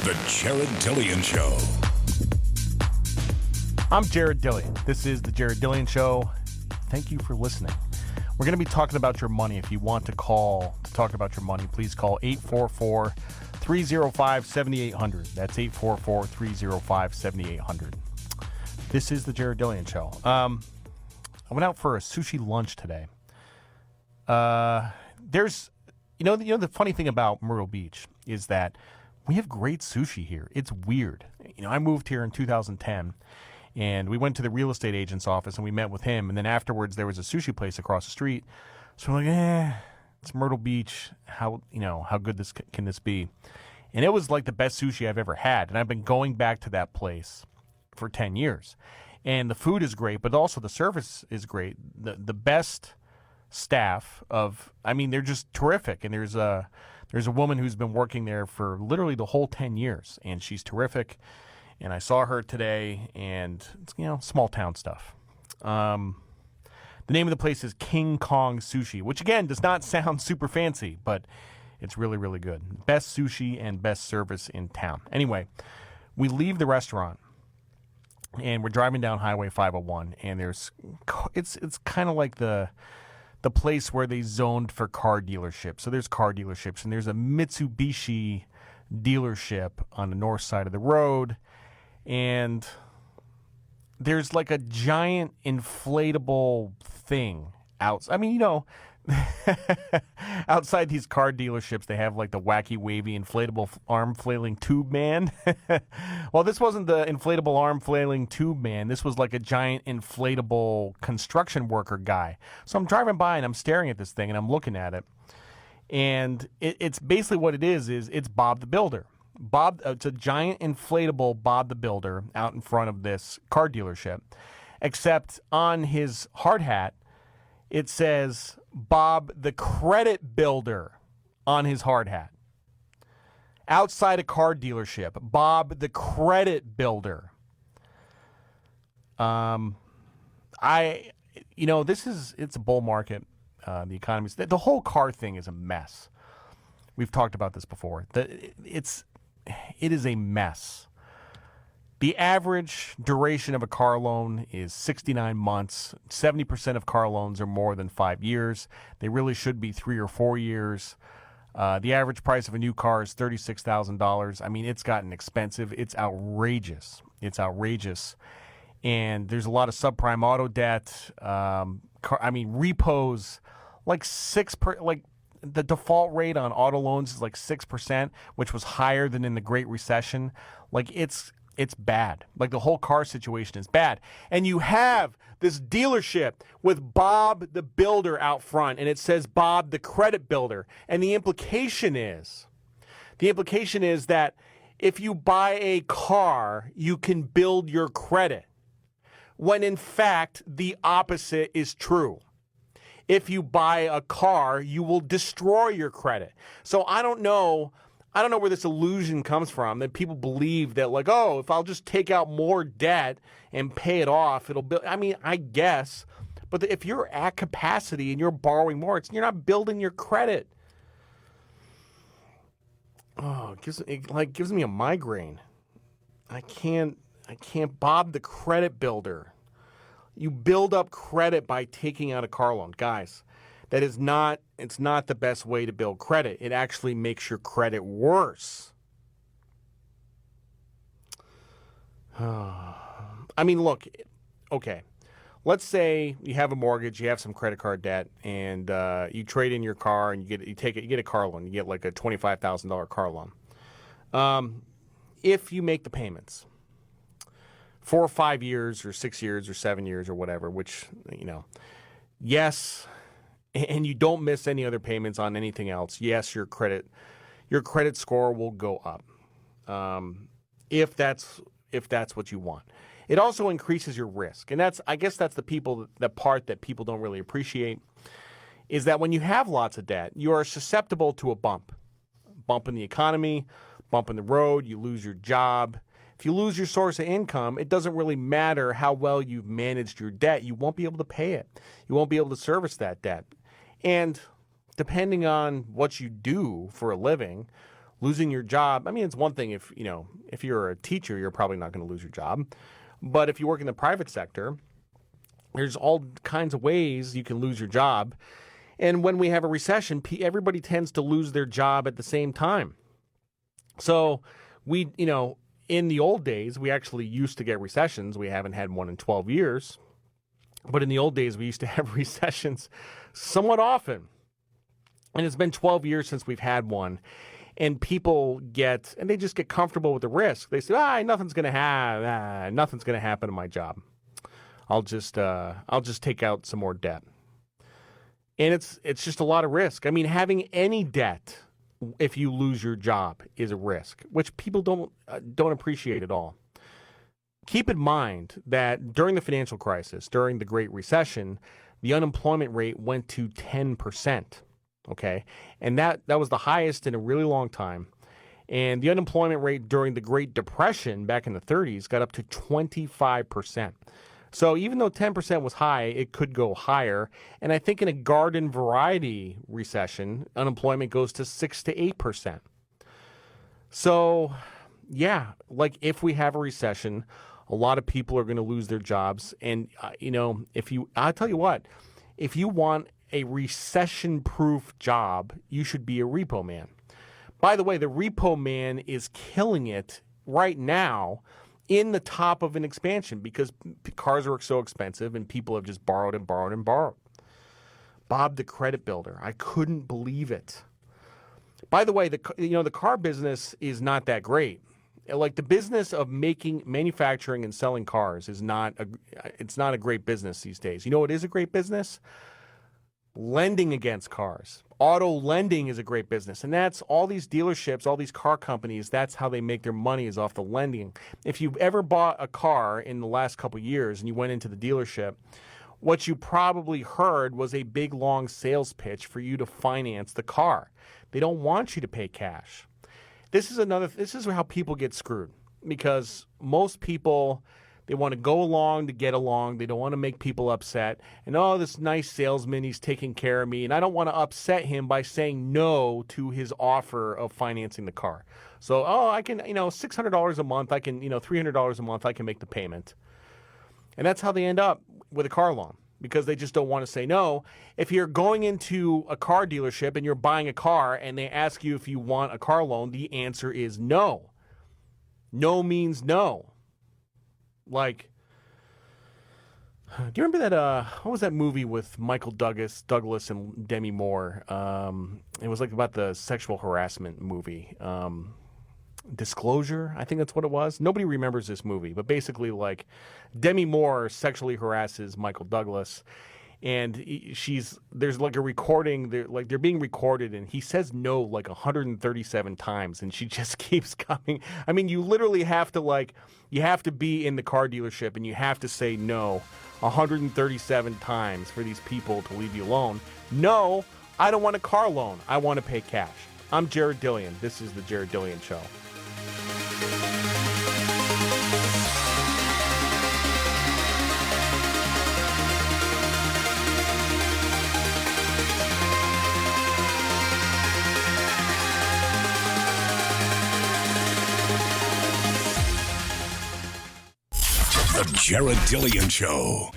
The Jared Dillian Show. I'm Jared Dillian. This is The Jared Dillian Show. Thank you for listening. We're going to be talking about your money. If you want to call to talk about your money, please call 844-305-7800. That's 844-305-7800. This is The Jared Dillian Show. I went out for a sushi lunch today. There's, the funny thing about Myrtle Beach is that we have great sushi here. It's weird. I moved here in 2010, and we went to the real estate agent's office, and we met with him, and then afterwards there was a sushi place across the street. So we're like, it's Myrtle Beach. How good can this be? And it was like the best sushi I've ever had, and I've been going back to that place for 10 years. And the food is great, but also the service is great. The best staff they're just terrific. And there's a woman who's been working there for literally the whole 10 years, and she's terrific. And I saw her today, and it's, small town stuff. The name of the place is King Kong Sushi, which again does not sound super fancy, but it's really, really good. Best sushi and best service in town. Anyway, we leave the restaurant, and we're driving down Highway 501, and it's kind of like the place where they zoned for car dealerships. So there's car dealerships, and there's a Mitsubishi dealership on the north side of the road, and there's like a giant inflatable thing out. Outside these car dealerships, they have like the wacky, wavy, inflatable arm flailing tube man. Well, this wasn't the inflatable arm flailing tube man. This was like a giant inflatable construction worker guy. So I'm driving by and I'm staring at this thing and I'm looking at it. And it's basically what it is it's Bob the Builder. It's a giant inflatable Bob the Builder out in front of this car dealership. Except on his hard hat, it says Bob the Credit Builder on his hard hat. Outside a car dealership, Bob the Credit Builder. It's a bull market. The economy, the whole car thing is a mess. We've talked about this before. It is a mess. The average duration of a car loan is 69 months. 70% of car loans are more than 5 years. They really should be 3 or 4 years. The average price of a new car is $36,000. It's gotten expensive. It's outrageous. And there's a lot of subprime auto debt. Repos, the default rate on auto loans is like 6%, which was higher than in the Great Recession. It's bad. The whole car situation is bad. And you have this dealership with Bob the Builder out front, and it says Bob the Credit Builder. And the implication is that if you buy a car, you can build your credit. When in fact, the opposite is true. If you buy a car, you will destroy your credit. So I don't know where this illusion comes from, that people believe that if I'll just take out more debt and pay it off, it'll build. I guess, but if you're at capacity and you're borrowing more, you're not building your credit. Oh, it gives me a migraine. I can't Bob the Credit Builder. You build up credit by taking out a car loan. Guys, it's not the best way to build credit. It actually makes your credit worse. Look, okay. Let's say you have a mortgage, you have some credit card debt, and you trade in your car and you get a car loan. You get like a $25,000 car loan. If you make the payments 4 or 5 years or 6 years or 7 years or whatever, which, yes, and you don't miss any other payments on anything else, yes, your credit score will go up. If that's what you want. It also increases your risk. And I guess that's the part that people don't really appreciate, is that when you have lots of debt, you are susceptible to a bump in the economy, bump in the road, you lose your job. If you lose your source of income, it doesn't really matter how well you've managed your debt. You won't be able to pay it. You won't be able to service that debt. And depending on what you do for a living, Losing your job, I mean, it's one thing if you're a teacher, you're probably not going to lose your job. But if you work in the private sector, there's all kinds of ways you can lose your job. And when we have a recession, everybody tends to lose their job at the same time. So in the old days, we actually used to get recessions. We haven't had one in 12 years. But in the old days, we used to have recessions somewhat often. And it's been 12 years since we've had one. And people they just get comfortable with the risk. They say, nothing's going to happen to my job. I'll just take out some more debt. And it's just a lot of risk. I mean, having any debt, if you lose your job, is a risk, which people don't appreciate at all. Keep in mind that during the financial crisis, during the Great Recession, the unemployment rate went to 10%. Okay, and that was the highest in a really long time. And the unemployment rate during the Great Depression back in the 30s got up to 25%. So even though 10% was high, it could go higher. And I think in a garden variety recession, unemployment goes to 6 to 8%. So, yeah, like if we have a recession, a lot of people are going to lose their jobs. And, I'll tell you what, if you want a recession-proof job, you should be a repo man. By the way, the repo man is killing it right now in the top of an expansion because cars are so expensive and people have just borrowed and borrowed and borrowed. Bob the Credit Builder, I couldn't believe it. By the way, the car business is not that great. Like the business of manufacturing and selling cars it's not a great business these days. You know what is a great business? Lending against cars. Auto lending is a great business. And that's all these dealerships, all these car companies, that's how they make their money is off the lending. If you've ever bought a car in the last couple of years and you went into the dealership, what you probably heard was a big, long sales pitch for you to finance the car. They don't want you to pay cash. This is how people get screwed because most people, they want to go along to get along. They don't want to make people upset. And, this nice salesman, he's taking care of me. And I don't want to upset him by saying no to his offer of financing the car. So, I can, $600 a month. I can, $300 a month. I can make the payment. And that's how they end up with a car loan because they just don't want to say no. If you're going into a car dealership and you're buying a car and they ask you if you want a car loan, the answer is no. No means no. Like, do you remember that, what was that movie with Michael Douglas and Demi Moore? It was like about the sexual harassment movie. Disclosure, I think that's what it was. Nobody remembers this movie, but basically like Demi Moore sexually harasses Michael Douglas. And there's like a recording, they're being recorded, and he says no like 137 times, and she just keeps coming. I mean, you literally have to be in the car dealership, and you have to say no 137 times for these people to leave you alone. No, I don't want a car loan. I want to pay cash. I'm Jared Dillian. This is the Jared Dillian Show. The Jared Dillian Show.